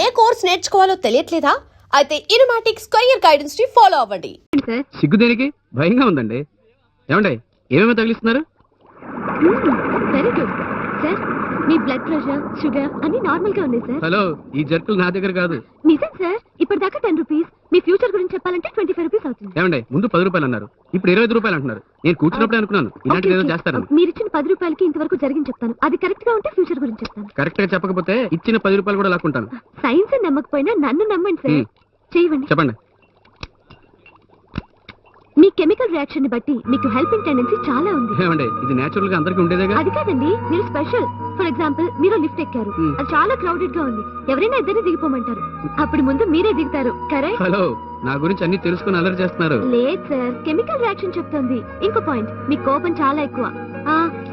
ఏ course నేర్చుకోవాలో తెలియట్లేదా? అయితే ఇనుమాటిక్స్ కెరీర్ గైడెన్స్ ని ఫాలో అవ్వండి. సిగ్గు దేనికి? భయంగా ఉందండి. ఏమండి ఏమేమో తగిలిస్తున్నారు? Very good sir. మీ బ్లడ్ ప్రెషర్, షుగర్ అన్ని నార్మల్ గా ఉన్నాయి సార్. హలో, ఈ జర్కులు నా దగ్గర కాదు. నిజం సార్. ఇప్పటిదాకా 10 రూపీస్. మీ ఫ్యూచర్ గురించి చెప్పాలంటే 25 రూపీస్ అవుతుంది. ఏమండి ముందు 10 రూపాయలు అన్నారు, ఇప్పుడు 25 రూపాయలు అంటున్నారు. నేను కూర్చున్నప్పుడే అనుకున్నాను ఇలాంటిది ఏదో చేస్తారని. మీరు ఇచ్చిన 10 రూపాయలకి ఇంతవరకు జరిగింది చెప్తాను. అది కరెక్ట్ గా ఉంటే ఫ్యూచర్ గురించి చెప్తాను. కరెక్ట్ గా చెప్పకపోతే ఇచ్చిన 10 రూపాయలు కూడా లాక్కుంటాను. సైన్స్ నమ్మకపోయినా నన్ను నమ్మండి సార్. చేయండి. చెప్పండి. మీ కెమికల్ రియాక్షన్ ని బట్టి మీకు హెల్పింగ్ టెండెన్సీ చాలా ఉంది. ఏమండి ఇది నేచురల్ గా అందరికీ ఉండేదేగా? అది కాదండి, మీరు స్పెషల్. ఫర్ ఎగ్జాంపుల్, మీరు లిఫ్ట్ ఎక్కారు, అది చాలా క్రౌడెడ్ గా ఉంది. ఎవరైనా ఇద్దరిని దిగిపోమంటారు, అప్పుడు ముందు మీరే దిగుతారు. కరెక్ట్? హలో, నా గురించి అన్ని తెలుసుకుని అలర్ట్ చేస్తున్నారు. లేదు సార్, కెమికల్ రియాక్షన్ చెప్తుంది. ఇంకో పాయింట్, మీ కోపం చాలా ఎక్కువ.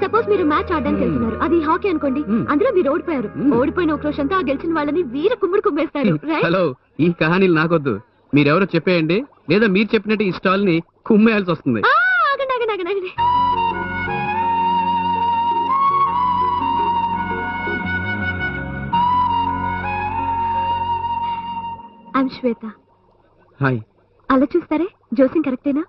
సపోజ్ మీరు మ్యాచ్ ఆడడానికి వెళ్తున్నారు, అది హాకీ అనుకోండి. అందులో మీరు ఓడిపోయారు. ఓడిపోయిన ఉక్రోషంతో ఆ గెలిచిన వాళ్ళని వీర కుమ్ముడు కుమ్మేస్తారు. హలో, ఈ కహానీలు నాకొద్దు. మీరెవరో చెప్పేయండి, లేదా మీరు చెప్పినట్టు ఈ స్టాల్ ని కుమ్మేయాల్సి వస్తుంది. I'm Shweta. హాయ్. అలా చూస్తారే, జోసింగ్ కరెక్టేనా?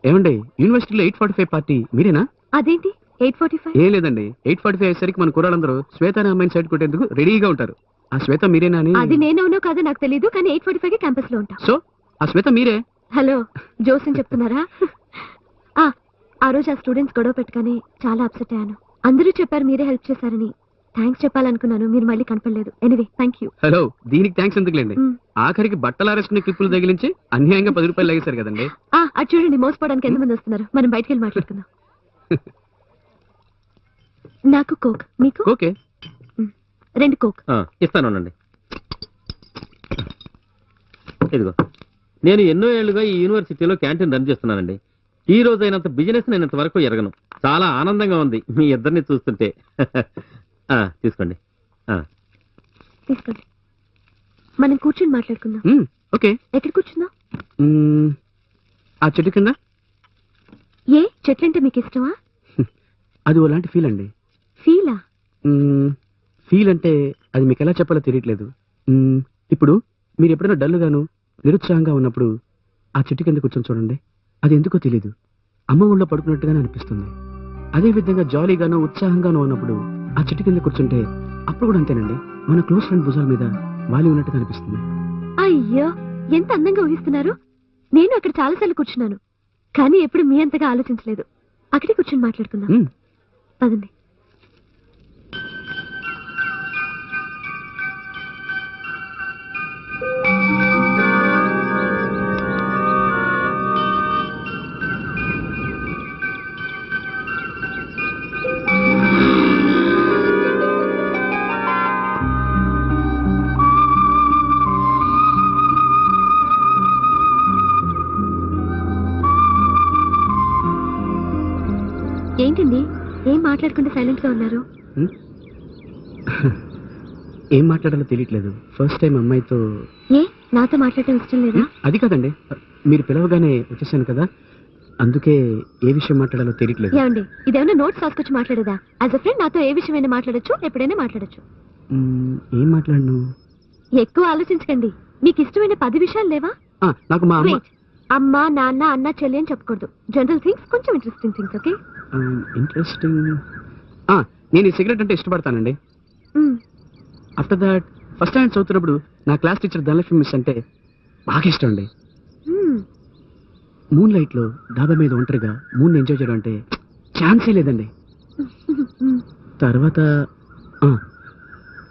ఏమండి యూనివర్సిటీలో 8:45 పార్టీ మీరేనా? అదేంటి 8:45? ఏం లేదండి, 8:45 అయ్యేసరికి మన కుర్రాళ్ళందరూ శ్వేత అనే అమ్మాయిని సైడ్ కొట్టేందుకు రెడీగా ఉంటారు. ఆ శ్వేత మీరేనా అని. అది నేనవునో కాదో నాకు తెలియదు, కానీ 8:45 కి క్యాంపస్ లో ఉంటా. సో ఆ శ్వేత మీరే? హలో, జోసింగ్ చెప్తున్నారా? ఆ రోజు ఆ స్టూడెంట్స్ గొడవ పెట్టుకొని చాలా అప్సెట్ అయ్యాను. అందరూ చెప్పారు మీరే హెల్ప్ చేశారని. థ్యాంక్స్ చెప్పాలనుకున్నాను, మీరు మళ్ళీ కనపడలేదు. Anyway thank you. హలో, దీనికి థ్యాంక్స్ ఎందుకులేండి. ఆఖరికి బట్టలు ఆరేసుకునే క్లిప్పులు తగిలించి అన్యాయంగా 10 రూపాయలు లాగేశారు కదండి. అటు చూడండి, మోసపోవడానికి ఎంతమంది వస్తున్నారు. మనం బయటికి వెళ్ళి మాట్లాడుకుందాం. నాకు కోక్, మీకు? ఓకే, 2 కోక్ ఇస్తానండి. ఇదిగో, నేను ఎన్నో ఏళ్లుగా ఈ యూనివర్సిటీలో క్యాంటీన్ రన్ చేస్తున్నానండి. ఈ రోజు అయినంత బిజినెస్ నేను ఇంతవరకు ఎరగను. చాలా ఆనందంగా ఉంది మీ ఇద్దరిని చూస్తుంటే. తీసుకోండి. తీసుకోండి. మనం కూర్చొని మాట్లాడుకుందాం. ఓకే. ఎక్కడ కూర్చుందాం? ఆ చెట్టు కింద. ఏ చెట్లంటే మీకు ఇష్టమా? అది ఓలాంటి ఫీల్ అండి. ఫీలా? ఫీల్ అంటే అది మీకు ఎలా చెప్పాలో తెలియట్లేదు. ఇప్పుడు మీరు ఎప్పుడైనా డల్గాను నిరుత్సాహంగా ఉన్నప్పుడు ఆ చెట్టు కింద కూర్చొని చూడండి, అది ఎందుకో తెలీదు, అమ్మ ఊళ్ళో పడుకున్నట్టుగానే అనిపిస్తుంది. అదే విధంగా జాలీగానో ఉత్సాహంగానో ఉన్నప్పుడు ఆ చెట్టు కింద కూర్చుంటే అప్పుడు కూడా అంతేనండి, మన క్లోజ్ ఫ్రెండ్ భుజాల మీద వాలి ఉన్నట్టుగా అనిపిస్తుంది. అయ్యో, ఎంత అందంగా ఊహిస్తున్నారు. నేను అక్కడ చాలాసార్లు కూర్చున్నాను, కానీ ఎప్పుడు మీ అంతగా ఆలోచించలేదు. అక్కడే కూర్చొని మాట్లాడుకుందాం. పదండి. ఏంటండి, ఏం మాట్లాడకుండా సైలెంట్ గా ఉన్నారు? ఏం మాట్లాడాలో తెలియట్లేదు. ఫస్ట్ టైం అమ్మాయితో. ఏ నాతో మాట్లాడటం ఇష్టం లేదా? అది కాదండి, మీరు పిలవగానే వచ్చేసాను కదా, అందుకే ఏ విషయం మాట్లాడాలో తెలియట్లేదు. ఏమండి, ఇదేమన్నా నోట్స్ రాసుకొచ్చి మాట్లాడేదా? యాజ్ అ ఫ్రెండ్ నాతో ఏ విషయమైనా మాట్లాడచ్చు, ఎప్పుడైనా మాట్లాడచ్చు. ఏం మాట్లాడను? ఎక్కువ ఆలోచించకండి. మీకు ఇష్టమైన 10 విషయాలు లేవా? నాకు మా అమ్మ. అమ్మ, నాన్న, అన్న, చెల్లి అని చెప్పకూడదు. జనరల్ థింగ్స్, కొంచెం ఇంట్రెస్టింగ్ థింగ్స్. ఓకే? ఇంట్రెస్టింగ్. నేను ఈ సిగరెట్ అంటే ఇష్టపడతానండి. ఆఫ్టర్ దాట్ ఫస్ట్ స్టాండర్డ్ చదువుతున్నప్పుడు నా క్లాస్ టీచర్ ధనలక్ష్మి మిస్ అంటే బాగా ఇష్టం అండి. మూన్ లైట్ లో డాబా మీద ఒంటరిగా మూన్ ఎంజాయ్ చేయడం అంటే ఛాన్సే లేదండి. తర్వాత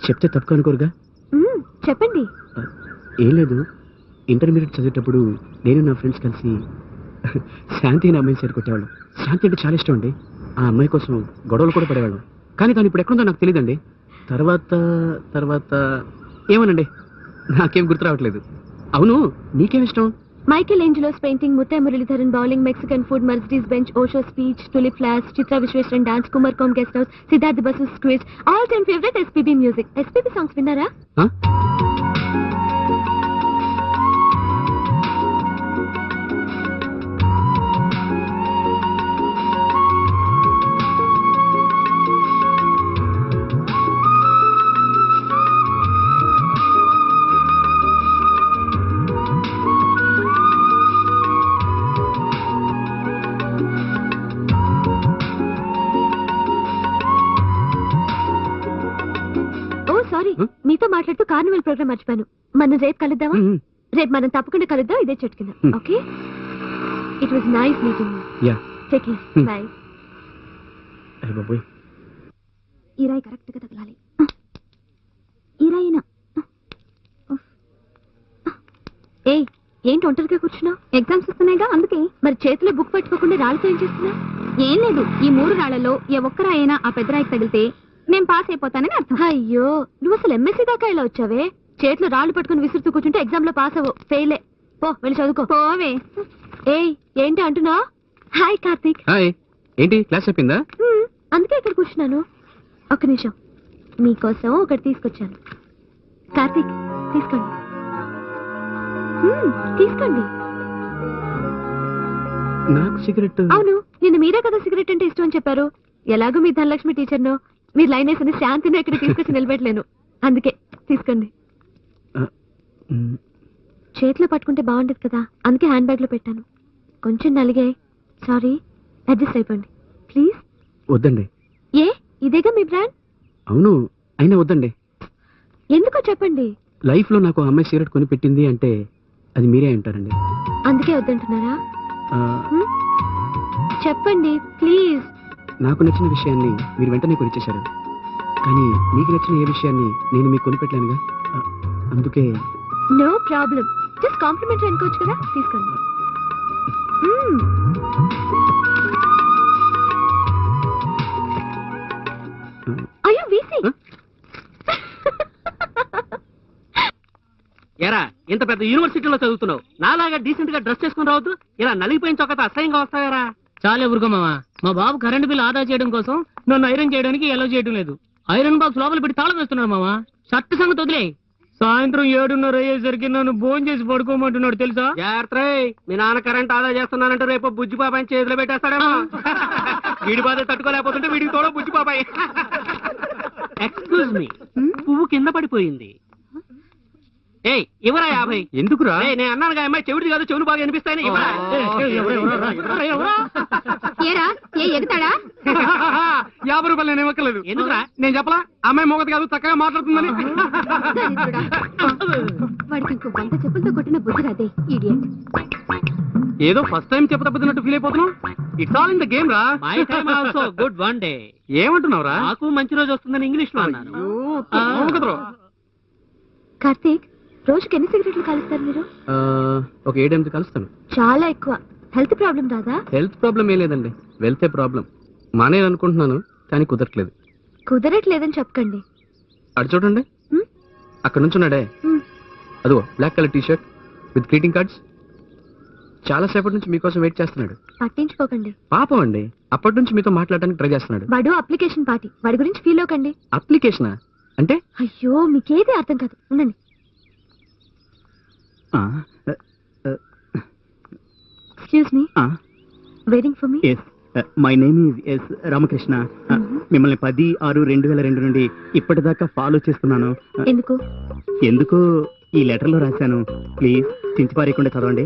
చెప్తే తప్పు అనుకోరుగా? చెప్పండి. ఏం లేదు, ఇంటర్మీడియట్ చదివేటప్పుడు నేను నా ఫ్రెండ్స్ కలిసి శాంతి అనే అమ్మాయిని చేరుకొట్టేవాళ్ళం. శాంతి అంటే చాలా ఇష్టం అండి. ఆ అమ్మాయి కోసం గొడవలు కూడా పడేవాళ్ళం, కానీ తను ఇప్పుడు ఎక్కడుందో నాకు తెలియదండి. తర్వాత ఏమోనండి, నాకేం గుర్తు రావట్లేదు. అవును, నీకేం ఇష్టం? Michael Angelo's painting, Muttiah Muralitharan bowling, Mexican food, Mercedes Benz, Osho speech, tulip flash, Chitra Visweswaran dance, Kumarakom guest house, Siddharth Basu quiz. All time favourite SPB music. SPB songs విన్నారా? కార్నివల్ ప్రోగ్రామ్ మర్చిపోయాను. మనం రేపు కలుద్దామా? రేపు మనం తప్పకుండా కలుద్దాం ఇదే చెట్టు కింద. Okay, it was nice meeting. Yeah take care, by. అయ్య బాబోయ్, ఈ రాయి కరెక్ట్ గా తగలాలి. ఈ రాయినా? ఏయ్, ఏంటి ఒంటరిగా కూర్చున్నావు? ఎగ్జామ్స్ వస్తున్నాయిగా అందుకే. మరి చేతిలో బుక్ పెట్టుకోకుండా రాళ్ళతో ఏం చేస్తున్నావు? ఏం లేదు, ఈ 3 రాళ్లలో ఏ ఒక్క రాయినా ఆ పెద్ద రాయికి తగిలితే నేను పాస్ అయిపోతానని అర్థం. అయ్యో, నువ్వు అసలు ఎంఎస్సీ దాకా ఇలా వచ్చావే? చేతిలో రాళ్ళు పట్టుకుని విసురుతూ కూర్చుంటే ఎగ్జామ్ లో పాస్ అవ్వవు, ఫెయిలే. పో, వెళ్ళి చదువుకో. పోవే. ఏయ్, ఏంటి అంటున్నా? హాయ్ కార్తీక్. హాయ్. ఏంటి క్లాస్ అయిపోయిందా? అందుకే ఇక్కడ కూర్చున్నాను. ఒక్క నిమిషం, మీకోసం ఒకటి తీసుకొచ్చాను. కార్తీక్, తీసుకోండి. తీసుకోండి. నాకు సిగరెట్? అవును, నిన్న మీరే కదా సిగరెట్ అంటే ఇష్టం అని చెప్పారు. ఎలాగో మీ ధనలక్ష్మి టీచర్ను, మీరు లైన్ వేసిన శాంతిని ఇక్కడ తీసుకొచ్చి నిలబెట్టలేను, అందుకే తీసుకోండి. చేతిలో పట్టుకుంటే బాగుండదు కదా, అందుకే హ్యాండ్ బ్యాగ్ లో పెట్టాను. కొంచెం నలిగే, సారీ, అడ్జస్ట్ అయిపోండి ప్లీజ్. వద్దండి. ఏ, ఇదేగా మీ బ్రాండ్? అవును, అయినా వద్దండి. ఎందుకో చెప్పండి. లైఫ్ లో నాకు అమ్మాయి సిగరెట్ కొని పెట్టింది అంటే అది మీరే అంటారండి. అందుకే వద్దంటున్నారా? ఆ, చెప్పండి ప్లీజ్. నాకు నచ్చిన విషయాన్ని మీరు వెంటనే కొనిచ్చేశారు, కానీ మీకు నచ్చిన ఏ విషయాన్ని నేను మీకు కొనిపెట్టలేనుగా. అందుకే. నో ప్రాబ్లం, జస్ట్ కాంప్లిమెంటరీ అనుకోవచ్చు కదా, తీసుకోండి. అయ్యో వీసీ. ఎరా, ఇంత పెద్ద యూనివర్సిటీలో చదువుతున్నావు, నాలాగా డీసెంట్ గా డ్రెస్ చేసుకుని రావద్దు. ఇలా నలిగిపోయిన చొక్కతో అసహ్యంగా వస్తాయరా? చాలే ఊరుకో మావా. మా బాబు కరెంట్ బిల్ ఆదా చేయడం కోసం నన్ను ఐరన్ చేయడానికి ఎలా చేయడం లేదు. ఐరన్ బాక్స్ లోపల పెట్టి తాళం వేస్తున్నాడు మావా. షర్ట్ సంగతి వదిలే. సాయంత్రం 7:30 అయ్యేసరికి నన్ను భోజనం చేసి పడుకోమంటున్నాడు తెలుసా? జాగ్రత్త, మీ నాన్న కరెంట్ ఆదా చేస్తున్నానంటే రేపు బుజ్జి బాబాయ్ చేతిలో పెట్టేస్తాడేమో. వీడి బాధ తట్టుకోలేకపోతుంటే వీడికి తోడ బుజ్జి బాబాయ్. ఎక్స్క్యూజ్ మీ, పువ్వు కింద పడిపోయింది. ఏయ్, ఇవరా 50. ఎందుకురా? నేను అన్నాను అమ్మాయి చెవిటి కాదు, చెవులు బాగా అనిపిస్తాయని. ఏరా, ఏ ఎగుతాడా? 50 రూపాయలు నేను ఇవ్వట్లేదు. ఎందుకురా? నేను చెప్పలా అమ్మాయి మొగదు కాదు, చక్కగా మాట్లాడుతుందని. వాడికి ఇంకో 100 చెప్పులతో కొట్టిన బుద్ధి రాదే, ఇడియట్. ఏదో ఫస్ట్ టైం చెప్పదప్పుతున్నట్టు ఫీల్ అయిపోతున్నావు. It's all in the game రా. My time also good one day. ఏమంటున్నావురా? నాకు మంచి రోజు వస్తుందని ఇంగ్లీష్ లో అన్నాను. కార్తీక్, రోజుకి ఎన్ని సిగరెట్లు కాలుస్తారు మీరు? ఒక 7-8 కలుస్తాను. చాలా ఎక్కువ. హెల్త్ ప్రాబ్లం రాదా? హెల్త్ ప్రాబ్లం ఏ లేదండి, వెళ్తే ప్రాబ్లం. మానేయాలనుకుంటున్నాను కానీ కుదరట్లేదు. కుదరట్లేదని చెప్పకండి. అటు చూడండి, అక్కడ నుంచున్నాడే, అదో black colour T shirt with greeting cards. చాలా సేపటి నుంచి మీకోసం వెయిట్ చేస్తున్నాడు. పట్టించుకోకండి. పాపం అండి, అప్పటి నుంచి మీతో మాట్లాడడానికి ట్రై చేస్తున్నాడు. వాడు అప్లికేషన్ పార్టీ, వాడి గురించి ఫీల్ అవ్వకండి. అప్లికేషనా అంటే? అయ్యో, మీకేది అర్థం కాదు, ఉండండి. Excuse me, waiting for me. My name is S Ramakrishna. మిమ్మల్ని 10/6/2002 నుండి ఇప్పటిదాకా ఫాలో చేస్తున్నాను. ఎందుకు ఈ లెటర్ లో రాశాను. ప్లీజ్ చించిపారేయకుండా చదవండి.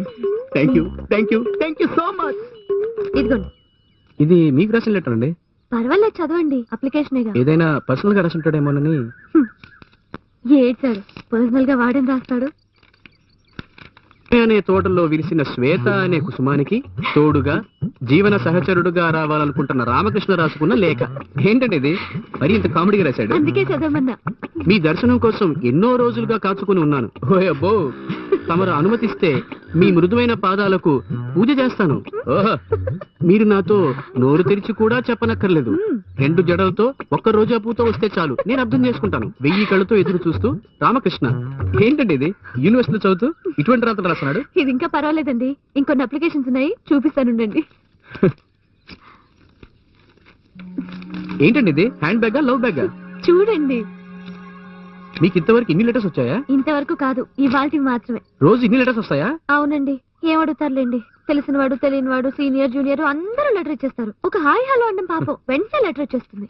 Thank you so much. ఇదిగోండి. ఇది మీకు రాసిన లెటర్ అండి. పర్వాలేదు, చదవండి, అప్లికేషనేగా. ఏదైనా పర్సనల్ గా రాసుంటాడేమోనని. ఏడ్చాడు, పర్సనల్ గా వాడని రాస్తాడు. అనే తోటలో విరిసిన శ్వేత అనే కుసుమానికి తోడుగా జీవన సహచరుడుగా రావాలనుకుంటున్న రామకృష్ణ రాసుకున్న లేఖ. ఏంటంటే ఇది మరి ఇంత కామెడీగా రాశాడు. అందుకే చదవమన్నా. మీ దర్శనం కోసం ఎన్నో రోజులుగా కాచుకుని ఉన్నాను. ఓయబ్బో, తమరు అనుమతిస్తే మీ మృదువైన పాదాలకు పూజ చేస్తాను. ఓహో, మీరు నాతో నోరు తెరిచి కూడా చెప్పనక్కర్లేదు. 2 జడలతో 1 రోజా పూతో వస్తే చాలు, నేను అర్థం చేసుకుంటాను. 1000 కళ్ళతో ఎదురు చూస్తూ రామకృష్ణ. ఏంటండి ఇది, యూనివర్సిటీలో చదువుతూ ఇటువంటి రాత్రులు రాస్తున్నాడు. ఇది ఇంకా పర్వాలేదండి, ఇంకొన్ని అప్లికేషన్స్ ఉన్నాయి, చూపిస్తానుండండి. ఏంటండి ఇది, హ్యాండ్ బ్యాగా లవ్ బ్యాగా? చూడండి. మీకు ఇంతవరకు ఇన్ని లెటర్స్ వచ్చాయా? ఇంతవరకు కాదు, ఇవాల్టి మాత్రమే. రోజు ఇన్ని లెటర్స్ వస్తాయా? అవునండి. ఏమడుగుతారులేండి, తెలిసినవాడు తెలియనివాడు సీనియర్ జూనియర్ అందరూ లెటర్ ఇచ్చేస్తారు. ఒక హాయ్ హలో అండం పాపం వెంటనే లెటర్ వచ్చేస్తుంది.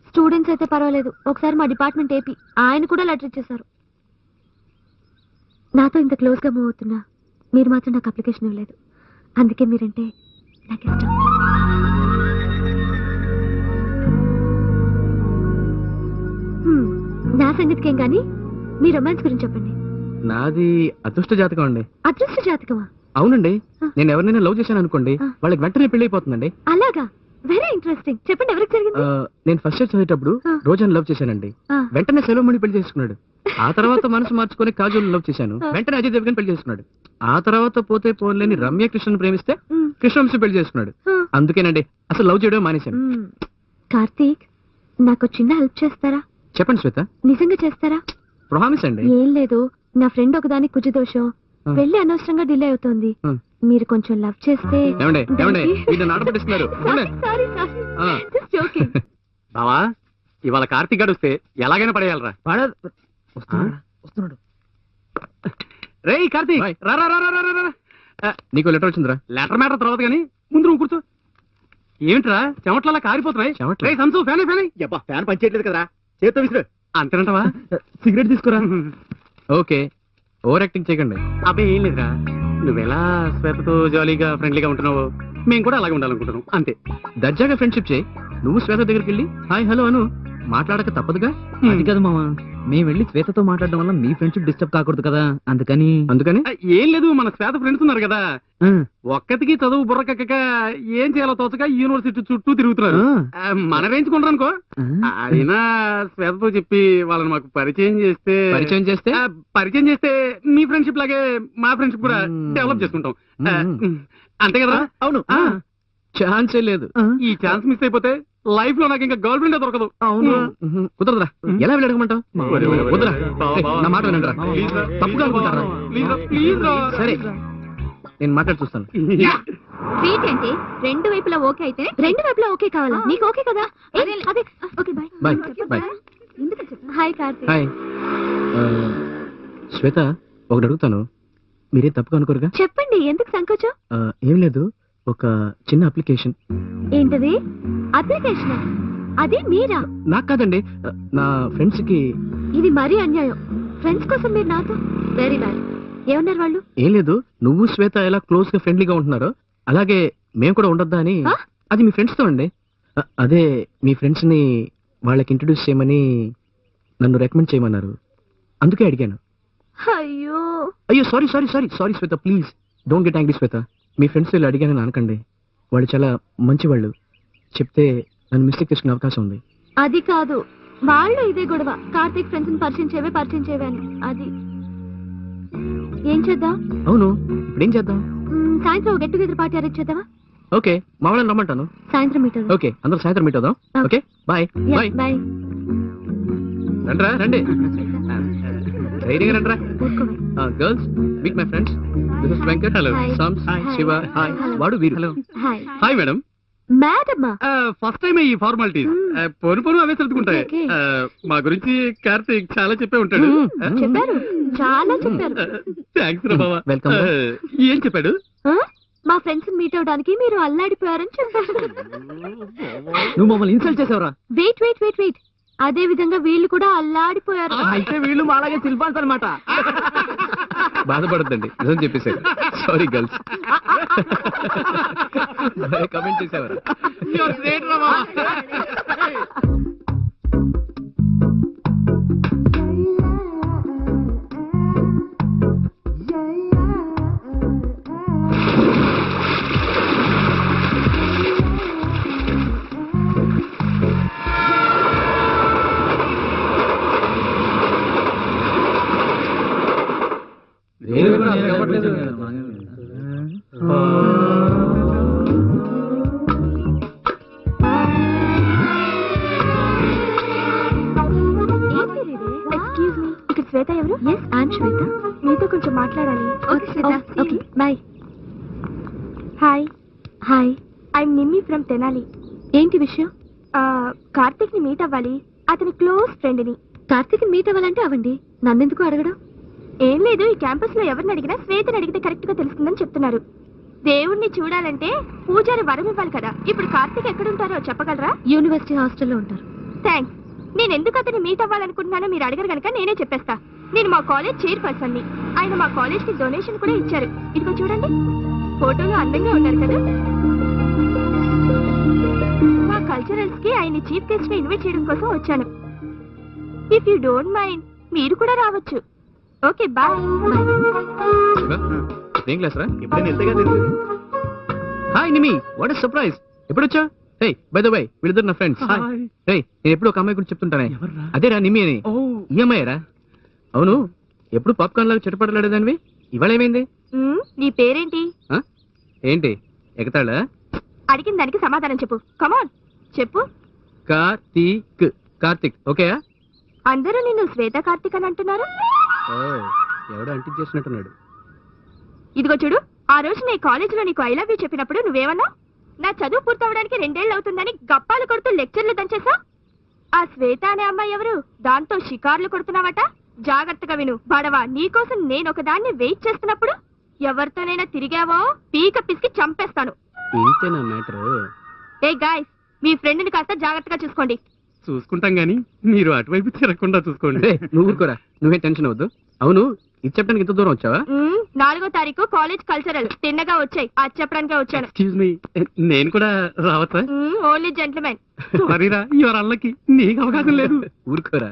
స్టూడెంట్స్ అయితే పర్వాలేదు, ఒకసారి మా డిపార్ట్మెంట్ ఏపీ ఆయన కూడా లెటర్ ఇచ్చేసారు. నాతో ఇంత క్లోజ్ గా మూవ్ అవుతున్నా మీరు మాత్రం నాకు అప్లికేషన్ ఇవ్వలేదు. అందుకే మీరంటే నాకు ఇష్టం. నా సంగతికేం గాని మీ రొమాన్స్ గురించి చెప్పండి. నాది అదృష్ట జాతకం అండి. అదృష్ట జాతకమా? అవునండి. ఆ. నేను ఎవరినైనా లవ్ చేశాను అనుకోండి, ఆ. వాళ్ళకి వెంటనే పెళ్లి అయిపోతుందండి. అలాగా? Very interesting. చెప్పండి, ఎవరికి జరిగింది? నేను ఫస్ట్ ఇయర్ చదివేటప్పుడు ఆ. రోజాని లవ్ చేశానండి. ఆ. వెంటనే సెలవుమణి పెళ్లి చేసుకున్నాడు. ఆ తర్వాత మనసు మార్చుకొని కాజోల్ లవ్ చేశాను. ఆ. వెంటనే అజయ్ దేవగన్ పెళ్లి చేసుకున్నాడు. ఆ తర్వాత పోతే పోలేని రమ్య కృష్ణను ప్రేమిస్తే మ్. కృష్ణవంశీ పెళ్లి చేసుకున్నాడు. ఆ. అందుకేనండి అసలు లవ్ చేయడం మానేశాను. మ్. కార్తీక్, నాకు చిన్న హెల్ప్ చేస్తారా? చెప్పండి శ్వేత. నిజంగా చేస్తారా? ప్రామిస్ అండి. ఏం లేదు, నా ఫ్రెండ్ ఒకదానికి కుజదోషం, ఆ. పెళ్లి అనవసరంగా డిలే అవుతోంది. ఆ. మీరు కొంచెం లవ్ చేస్తే. ఏమండి ఏమండి వీళ్ళు నాట పట్టిస్తున్నారు. ఆ. బావా, ఇవాళ కార్తీక్ గారు వస్తే ఎలాగైనా పడేయాలరా. వస్తున్నాడు. రేయ్ కార్తీక్, బాయ్. రా రా రా రా రా రా. నీకు లెటర్ వచ్చిందిరా? లెటర్ మ్యాటర్ తర్వాత కానీ ముందు నువ్వు కూర్చో. ఏమిట్రా చెమట్లలా కారిపోతున్నాయి? చెమట్లు? రేయ్ సంసు, ఫ్యాన్ ఫ్యాన్ పనిచేయట్లేదు కదరా, చేత్తో విసురు. అంతేనంటవా? సిగరెట్ తీసుకురా. ఓకే, ఓవర్ యాక్టింగ్ చేయకండి. అబ్బాయి ఏం లేదురా, నువ్వెలా శ్వేతతో జాలీగా ఫ్రెండ్లీగా ఉంటున్నావు, మేము కూడా అలాగే ఉండాలనుకుంటున్నాం అంతే. దర్జాగా ఫ్రెండ్షిప్ చేయి. నువ్వు శ్వేత దగ్గరికి వెళ్ళి హాయ్ హలో అను. మాట్లాడక తప్పదుగా. అది కదా మామ, మేము వెళ్ళి శ్వేతతో మాట్లాడడం వల్ల మీ ఫ్రెండ్షిప్ డిస్టర్బ్ కాకూడదు కదా, అందుకని. అందుకని ఏం లేదు, మన శ్వేత ఫ్రెండ్స్ ఉన్నారు కదా, ఒక్కతికి చదువు బుర్రకెక్కక ఏం చేయాలో తోచక యూనివర్సిటీ చుట్టూ తిరుగుతున్నారు. మన రేంచుకుంటారు అనుకో. అయినా శ్వేతతో చెప్పి వాళ్ళని మాకు పరిచయం చేస్తే పరిచయం చేస్తే మీ ఫ్రెండ్షిప్ లాగే మా ఫ్రెండ్షిప్ కూడా డెవలప్ చేసుకుంటాం. అంతే కదా? అవును. ఛాన్సే లేదు. ఈ ఛాన్స్ మిస్ అయిపోతే లైఫ్ లో నాకు ఇంకా గర్ల్ ఫ్రెండ్ దొరకదు. కుదరదురా. ఎలా వెళ్ళి అడగమంటావు? వద్దురా. నా మాట వినండి రా. తప్పుగా అనుకుంటారా? సరే, నేను మాట్లాడి చూస్తాను. స్వీట్ ఏంటి? రెండు వైపులా ఓకే అయితే రెండు వైపులా ఓకే కావాలా? నీకు ఓకే కదా? అదే okay, bye. Bye bye. Hi Karthik. Hi. Shweta, ఒకటి అడుగుతాను, మీరే తప్పుగా అనుకోరుగా? చెప్పండి, ఎందుకు సంకోచం? ఏం లేదు, ఒక చిన్న అప్లికేషన్. ఏంటది? అప్లికేషన్? అది మీరా? నాకు కాదండి, నా ఫ్రెండ్స్ కి. ఇది మరీ అన్యాయం. ఫ్రెండ్స్ కోసం మీరు నాతో. Very bad. ఏమన్నారు వాళ్ళు? ఏం లేదు, నువ్వు శ్వేత ఎలా క్లోజ్ గా ఫ్రెండ్లీగా ఉంటున్నారో అలాగే మేము కూడా ఉండొద్దా అని. ఆ? అది మీ ఫ్రెండ్స్ తో అండి. అదే మీ ఫ్రెండ్స్ ని వాళ్ళకి ఇంట్రడ్యూస్ చేయమని నన్ను రికమెండ్ చేయమన్నారు, అందుకే అడిగాను. అయ్యో అయ్యో, sorry sorry sorry sorry Shweta, please don't get angry Shweta. Me friends వీళ్ళు అడిగానని అనకండి, వాళ్ళు చాలా మంచి వాళ్ళు. చెప్తే నన్ను మిస్టేక్ చేసుకునే అవకాశం ఉంది. అది కాదు, వాళ్ళు ఇదే గొడవ. కార్తీక్ ఫ్రెండ్స్ ని పరిచయం చేయవే అని. అది ఏం చేద్దాం? అవును, ఇప్పుడు ఏం చేద్దాం? సాయంత్రం గెట్ టుగెదర్ పార్టీ అరేంజ్ చేద్దామా? ఓకే, మా వాళ్ళని రమ్మంటాను. సాయంత్రం మీట్ అవుదాం. ఓకే, అందరూ సాయంత్రం మీట్ అవుదాం. Okay, bye bye. బాయ్. రండ్రా, రండి, ధైర్యంగా రండ్రా. Girls, meet my friends. This is Venkat. Hello. Hi. Sams, Hi. Shiva, Hi. వాడు వీరు. హలో. హాయ్. Hi madam. మేడమ్మా? ఫస్ట్ టైం ఈ ఫార్మాలిటీస్. పొను అవే సర్దుకుంటాయి. Okay. మా గురించి కార్తీక్ చాలా చెప్పే ఉంటాడు. చెప్పారు, చాలా చెప్పారు. థ్యాంక్స్ రా బావా. Welcome. ఏం చెప్పాడు? మా ఫ్రెండ్స్ మీట్ అవడానికి మీరు అల్లాడిపోయారని చెప్పారు. నువ్వు మమ్మల్ని ఇన్సల్ట్ చేసావురా. వెయిట్ వెయిట్ వెయిట్ వెయిట్ అదే విధంగా వీళ్ళు కూడా అల్లాడిపోయారు. అయితే వీళ్ళు మాలాగే శిల్పాన్స్ అనమాట. బాధపడద్దండి, నిజం చెప్పేశారు. Sorry girls. కమెంట్ చేసేవారు. ఎక్స్క్యూజ్ మీ, ఇక్కడ శ్వేత ఎవరు? Yes, I'm Shweta. మీతో కొంచెం మాట్లాడాలి. Okay Shweta. Okay, bye. Hi. Hi, I'm Nimmi from Tenali. ఏంటి విషయం? కార్తీక్ ని మీట్ అవ్వాలి, అతని క్లోజ్ ఫ్రెండ్ ని. కార్తీక్ ని మీట్ అవ్వాలంటే అవ్వండి, నన్నెందుకు అడగడం? ఏం లేదు, ఈ క్యాంపస్ లో ఎవరిని అడిగినా శ్వేతని అడిగితే కరెక్ట్ గా తెలుస్తుందని చెప్తున్నారు. దేవుణ్ణి చూడాలంటే పూజారి వరం ఇవ్వాలి కదా. ఇప్పుడు కార్తీక్ ఎక్కడుంటారో చెప్పగలరా? యూనివర్సిటీ హాస్టల్లో ఉంటారు. థ్యాంక్స్. నేను ఎందుకు అతన్ని మీట్ అవ్వాలనుకుంటున్నానో మీరు అడగరు కనుక నేనే చెప్పేస్తా. నేను మా కాలేజ్ చైర్పర్సన్ ని. ఆయన మా కాలేజ్ కి డొనేషన్ కూడా ఇచ్చారు. ఇదిగో చూడండి, ఫోటోలో అందంగా ఉన్నారు కదా. మా కల్చరల్స్ కి ఆయన చీఫ్ గెస్ట్ గా ఇన్వైట్ చేయడం కోసం వచ్చాను. ఇఫ్ యూ డోంట్ మైండ్ మీరు కూడా రావచ్చు. Okay bye. ఏం క్లాస్ రా? ఎప్పుడైనా వెళ్తేగా తెలియదు. Hi Nimi, what is surprise. ఎప్పుడు వచ్చా? హే బై ద వే, వీళ్ళిద్దరు నా ఫ్రెండ్స్. హే నేను ఎప్పుడు ఒక అమ్మాయి గురించి చెప్తుంటానే, అదేరా నిమి అని. ఈ అమ్మాయిరా? అవును, ఎప్పుడు పాప్కార్న్ లాగా చెట్టపడలేదానివి, ఇవాళ ఏమైంది? నీ పేరేంటి? ఏంటి ఎగతాళా? అడిగిన దానికి సమాధానం చెప్పు. కమాన్ చెప్పు. కార్తీక్. కార్తీక్ ఓకే. అందరూ నిన్ను శ్వేత కార్తిక్ అని అంటున్నారు. ఎవడో అంటించేసినట్టున్నాడు. ఇదిగో చూడు, ఆ రోజు నీ కాలేజీలో నీకు ఐ లవ్ యూ చెప్పినప్పుడు నువ్వేమన్నా? నా చదువు పూర్తవడానికి 2 ఏళ్ళు అవుతుందని గప్పాలు కొడుతూ లెక్చర్లు దంచేసా. ఆ శ్వేత అనే అమ్మాయి ఎవరు? దాంతో షికార్లు కొడుతున్నావట. జాగ్రత్తగా విను బడవా, నీకోసం నేను ఒకదాన్ని వెయిట్ చేస్తున్నప్పుడు ఎవరితోనైనా తిరిగావో పీక పిసికి చంపేస్తాను. ఇంతేనా మ్యాటర్? ఏ గాయ్స్, మీ ఫ్రెండ్ ని కాస్త జాగ్రత్తగా చూసుకోండి. చూసుకుంటాం గానీ మీరు అటువైపు తిరగకుండా చూసుకోండి. నువ్వు ఊరుకోరా, నువ్వే టెన్షన్ అవద్దు. అవును, ఇది చెప్పడానికి ఇంత దూరం వచ్చావా? 4వ తారీఖు కాలేజ్ కల్చరల్ తిన్నగా వచ్చాయి, అది చెప్పడానికే వచ్చాను. ఎక్స్క్యూజ్ మీ, నేను కూడా రావచ్చా? Only gentlemen. మరీరా, యువర్ అల్లకి నీకు అవకాశం లేదు. ఊరుకోరా.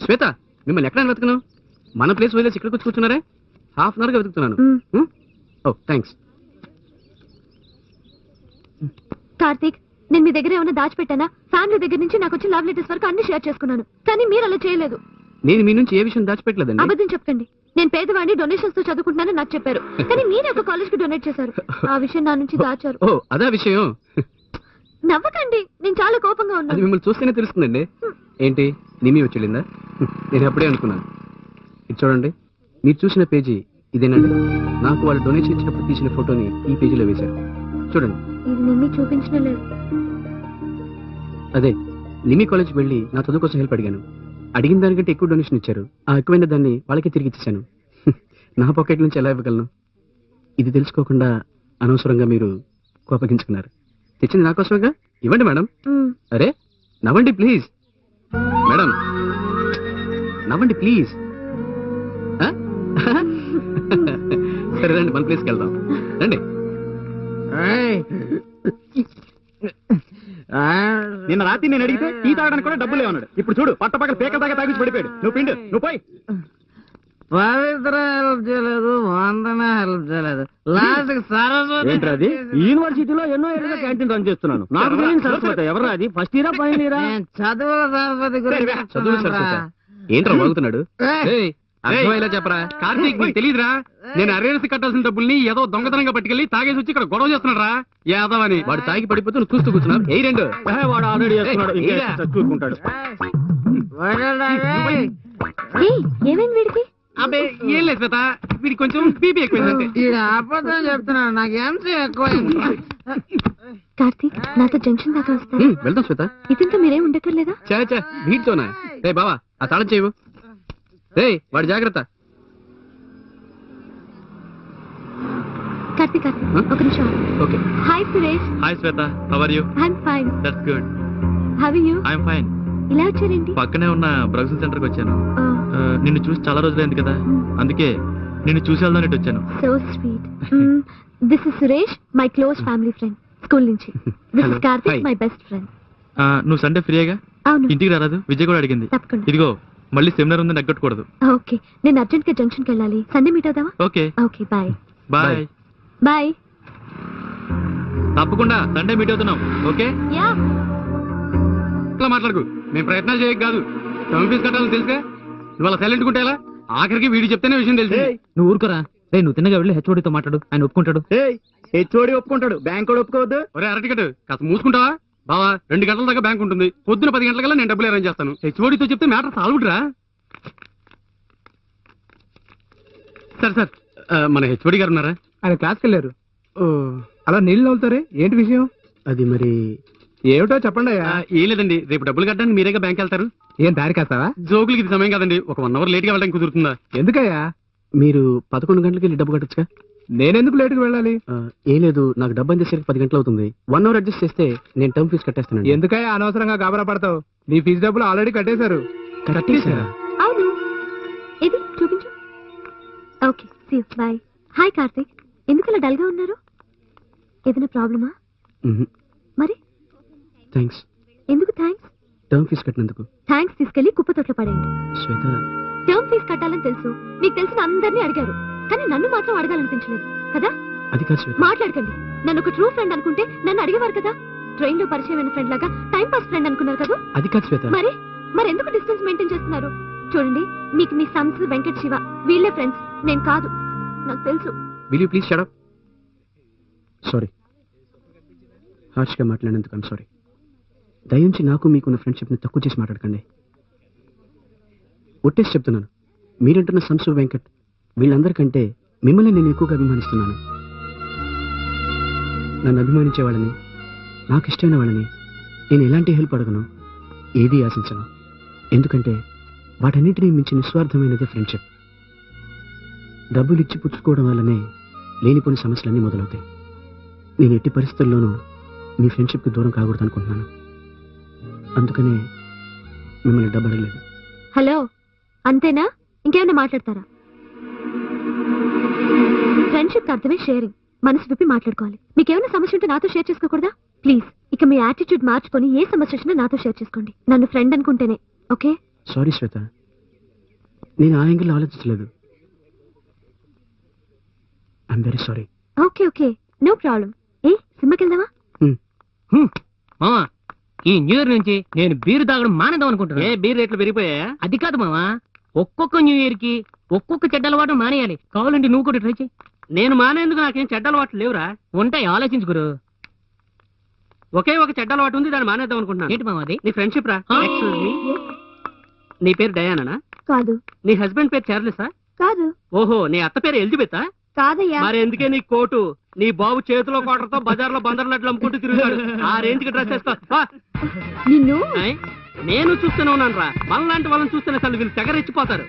శ్వేత, మిమ్మల్ని ఎక్కడ వెతుకున్నావు? మన ప్లేస్ వదిలేసి ఇక్కడికి వచ్చి కూర్చున్నారే? హాఫ్ అన్ అవర్ గా వెతుకుతున్నాను. ఓ థ్యాంక్స్. కార్తీక్, నేను మీ దగ్గర ఏమైనా దాచిపెట్టానా? ఫ్యామిలీ దగ్గర నుంచి నాకు వచ్చి లవ్ లెటర్స్ వరకు అన్ని షేర్ చేసుకున్నాను, కానీ మీరు అలా చేయలేదు. నేను మీ నుంచి ఏ విషయం దాచిపెట్టలేదండి. అబద్ధం చెప్పండి. నేను పేదవాడిని, డొనేషన్స్ తో చదువుకుంటున్నానని నాకు చెప్పారు, కానీ మీరే ఒక కాలేజ్ కి డొనేట్ చేశారు. ఆ విషయం నా నుంచి దాచారు. ఓ అదా విషయం. నవ్వకండి, నేను చాలా కోపంగా అది ఉన్నాను. మిమ్మల్ని చూస్తేనే తెలుస్తుందండి. ఏంటి నిమి వచ్చిందా? నేను అప్పుడే అనుకున్నాను. ఇది చూడండి, మీరు చూసిన పేజీ ఇదేనండి. నాకు వాళ్ళు డొనేషన్ ఇచ్చినప్పుడు తీసిన ఫోటోని ఈ పేజీలో వేశారు. చూడండి. ఇది నిమ్మి చూపించడం లేదు. అదే, నిమి కాలేజ్కి వెళ్ళి నా చదువు కోసం హెల్ప్ అడిగాను. అడిగిన దానికంటే ఎక్కువ డొనేషన్ ఇచ్చారు. ఆ ఎక్కువైన దాన్ని వాళ్ళకి తిరిగి ఇచ్చేసాను. నా పాకెట్ నుంచి ఎలా ఇవ్వగలను? ఇది తెలుసుకోకుండా అనవసరంగా మీరు కోపగించుకున్నారు. తెచ్చింది నా కోసమేగా, ఇవ్వండి మేడం. అరే నవ్వండి ప్లీజ్. మేడం నవ్వండి ప్లీజ్. సరే రండి, మన ప్లేస్కి వెళ్దాం రండి. నిన్న రాత్రి నేను అడిగితే టీ తాగడానికి కూడా డబ్బులు లేవన్నాడు. ఇప్పుడు చూడు, పట్టపక్కల పేకల దాకా తాగించి పడిపోయాడు. నువ్వు పిండు, నువ్వు పోయి. పవిత్ర హెల్ప్ చేయలేదు, వందన హెల్ప్ చేయలేదు, లాస్ట్ సరస్వతి. ఏంటది? యూనివర్సిటీలో ఎన్నో ఏళ్ళుగా క్యాంటీన్ రన్ చేస్తున్నాను. నాకు తెలియని సరస్వతి ఎవరు? అది ఫస్ట్ ఇయరా ఫైనల్ ఇయరా? చదువుల సరస్వతి చదువు సరస్వత ఏంట్రా వాగుతున్నాడు? అర్థమయ్యేలా చెప్పరా. కార్తీక్, నీకు తెలియదురా, నేను అరేసి కట్టాల్సిన డబ్బుల్ని ఏదో దొంగతనంగా పట్టుకెళ్లి తాగేసి వచ్చి ఇక్కడ గొడవ చేస్తున్నాడు రా యాదవ్ అని. వాడు తాగి పడిపోతే నువ్వు చూస్తూ కూర్చున్నావు. ఏ రెండు వాడు ఆల్రెడీ చేస్తున్నాడు, ఇంకా చూసుకుంటాడు. ఏమైంది వీడికి? అబ్బే ఏం లేదు శ్వేత, వీడికి కొంచెం బీపీ ఎక్కువైందంటే. అబద్ధం చెప్తున్నాడు, నాకు ఎంసీ ఎక్కువైంది. కార్తీక్, నాతో జంక్షన్ దాకా వస్తాను. వెళ్దాం శ్వేత. ఇదంతా మీరేం ఉండక్కర్లేదా? చే వీటితోనా? రే బావా, ఆ తాళం చేయవు. రే వాడు జాగ్రత్త. కార్తీక్, ఒక నిమిషం. Okay. Hi Suresh. Hi Shweta, how are you? I'm fine. That's good. How are you? I'm fine. ఇలా వచ్చారేంటి? పక్కనే ఉన్న బ్రౌజింగ్ సెంటర్కి వచ్చాను. నిన్ను చూసి చాలా రోజులైంది కదా, అందుకే నిన్ను చూసి వెళ్దాం వచ్చాను. So sweet. This is Suresh, my close family friend, school నుంచి. This is Karthik, my best friend. నువ్వు సండే ఫ్రీగా అవును. ఇంటికి రారాదు? విజయ్ కూడా అడిగింది. తప్పకుండా. ఇదిగో మళ్ళీ సెమినార్ ఉంది, నెగ్గొట్టకూడదు. ఓకే, నేను అర్జెంట్ గా జంక్షన్ కి వెళ్ళాలి. సండే మీట్ అవుదామా? Okay okay, bye. Bye. Bye. తప్పకుండా సండే మీట్ అవుతున్నాం. ఓకే. యా. ఇట్లా మాట్లాడుకు, మేము ప్రయత్నాలు చేయక కాదు. టర్మ్ ఫీజు కట్టాలని తెలుసుగా, ఇవాళ సైలెంట్ కుంటే ఎలా? ఆఖరికి వీడి చెప్తేనే విషయం తెలుసు. నువ్వు ఊరుకోరా. నువ్వు తిన్నగా వెళ్ళి హెచ్ఓడితో మాట్లాడు, ఆయన ఒప్పుకుంటాడు. హెచ్ఓడి ఒప్పుకుంటాడు, బ్యాంక్ కూడా ఒప్పుకోవద్దు. ఒరే అరటికట్, కాస్త మూసుకుంటావా బావా? 2 గంటల దాకా బ్యాంక్ ఉంటుంది. పొద్దున 10 గంటలకల్లా నేను డబ్బులు అరేంజ్ చేస్తాను. హెచ్ఓడితో చెప్తే మ్యాటర్ సాల్వ్ రా. సార్ మన హెచ్ఓడి గారు ఉన్నారా? ఆయన క్లాస్కి వెళ్ళారు. అలా నీళ్ళు అవుతారే, ఏంటి విషయం? అది మరి ఏమిటో చెప్పండి. ఏం లేదండి, రేపు డబ్బులు కట్టడానికి మీరేగా బ్యాంక్ వెళ్తారు. ఏం దారి కాస్తావా? జోకులకి ఇది సమయం కాదండి, ఒక 1 అవర్ లేట్ గా వెళ్ళడానికి కుదురుతుందా? ఎందుకయ్యా? మీరు 11 గంటలకి వెళ్ళి డబ్బు కట్టొచ్చుగా. నేనెందుకు లేట్గా వెళ్ళాలి? ఏం లేదు, నాకు డబ్బు అందేసరికి 10 గంటలు అవుతుంది. 1 అవర్ అడ్జస్ట్ చేస్తే నేను టర్మ్ ఫీజు కట్టేస్తాను. ఎందుకయ్యా అనవసరంగా గాబరా పడతావు? నీ ఫీజు డబ్బులు ఆల్రెడీ కట్టేశారు. కట్టేశారా? అవును. ఇది చూపించు. Okay, see you. Bye. Hi Karthik, ఎందుకు అలా డల్ గా ఉన్నారు? ఏదైనా ప్రాబ్లమా? మరి థ్యాంక్స్. ఎందుకు థ్యాంక్స్? టర్మ్ ఫీజు కట్టినందుకు. థ్యాంక్స్ తీసుకెళ్లి కుప్ప తొట్లో పడేయండి. శ్వేత, టర్మ్ ఫీజు కట్టాలని తెలుసు, మీకు తెలిసిన అందరినీ అడిగారు, కానీ నన్ను మాత్రం అడగాలనిపించలేదు కదా. అది కాదు శ్వేత. మాట్లాడకండి. నన్ను ఒక ట్రూ ఫ్రెండ్ అనుకుంటే నన్ను అడిగేవారు కదా. ట్రైన్ లో పరిచయమైన ఫ్రెండ్ లాగా టైం పాస్ ఫ్రెండ్ అనుకున్నారు కదా. అది కాదు శ్వేత. మరి ఎందుకు డిస్టెన్స్ మెయింటైన్ చేస్తున్నారు? చూడండి, మీకు మీ సన్స్ వెంకట్ శివ వీళ్ళే ఫ్రెండ్స్, నేను కాదు, నాకు తెలుసు. Will you please shut up? Sorry, హార్ష్గా మాట్లాడినందుకు ఐమ్ సారీ. దయించి నాకు మీకున్న ఫ్రెండ్షిప్ని తక్కువ చేసి మాట్లాడకండి. ఒట్టేసి చెప్తున్నాను, మీరంటున్న సంసు వెంకట్ వీళ్ళందరికంటే మిమ్మల్ని నేను ఎక్కువగా అభిమానిస్తున్నాను. నన్ను అభిమానించే వాళ్ళని, నాకు ఇష్టమైన వాళ్ళని నేను ఎలాంటి హెల్ప్ అడగను, ఏదీ ఆశించను. ఎందుకంటే వాటన్నిటినీ మించి నిస్వార్థమైనదే ఫ్రెండ్షిప్. డబ్బులు ఇచ్చి పుచ్చుకోవడం వల్లనే లేనిపోని సమస్యలన్నీ మొదలవుతాయి. నేను ఎట్టి పరిస్థితుల్లోనూ మీ ఫ్రెండ్షిప్కి దూరం కాకూడదు అనుకుంటున్నాను. అందుకనే మిమ్మల్ని డబ్బు అడగలేదు. హలో, అంతేనా? ఇంకేమైనా మాట్లాడతారా? ఫ్రెండ్షిప్ అర్థమే షేరింగ్. మనసు విప్పి మాట్లాడుకోవాలి. మీకేమైనా సమస్య ఉంటే నాతో షేర్ చేసుకోకూడదా? ప్లీజ్ ఇక మీ యాటిట్యూడ్ మార్చుకొని ఏ సమస్య వచ్చినా నాతో షేర్ చేసుకోండి. నన్ను ఫ్రెండ్ అనుకుంటేనే. ఓకే? సారీ శ్వేత, నేను ఆ యాంగిల్లో ఆలోచించలేదు. I'm very sorry. Okay okay, no problem. ఏ సినిమాకి వెళ్దామా? మామా, ఈ న్యూ ఇయర్ నుంచి నేను బీరు తాగడం మానేద్దాం అనుకుంటున్నా. బీర్ రేట్లు పెరిగిపోయా? అది కాదు మామా, ఒక్కొక్క న్యూ ఇయర్ కి ఒక్కొక్క చెడ్డ అలవాటు మానేయాలి. కావాలంటే నువ్వు కూడా ట్రై చేయి. నేను మానేందుకు నాకేం చెడ్డ అలవాట్లు లేవురా. ఉంటాయి, ఆలోచించుకురు. ఒకే ఒక చెడ్డ అలవాటు ఉంది, దాన్ని మానేద్దాం అనుకుంటున్నాను. ఏంటి మామా అది? నీ ఫ్రెండ్షిప్ రా. ఆ? Excuse me. నీ పేరు డయానా? కాదు. నీ హస్బెండ్ పేరు చార్లెసా? కాదు. ఓహో, నీ అత్త పేరు ఎలిజబెతా? కాదయ్యా. మరి ఎందుకే నీ కోటు? నీ బాబు చేతిలో కోటతో బజార్లో బందర్లట్లు అమ్ముకుంటూ తిరుగుతాడు. ఆ రేంజ్ కి డ్రెస్ వేస్తా. నిన్ను నేను చూస్తూనే ఉన్నాను రా. మనలాంటి వాళ్ళని చూస్తేనే అసలు వీళ్ళు తెగరెచ్చిపోతారు.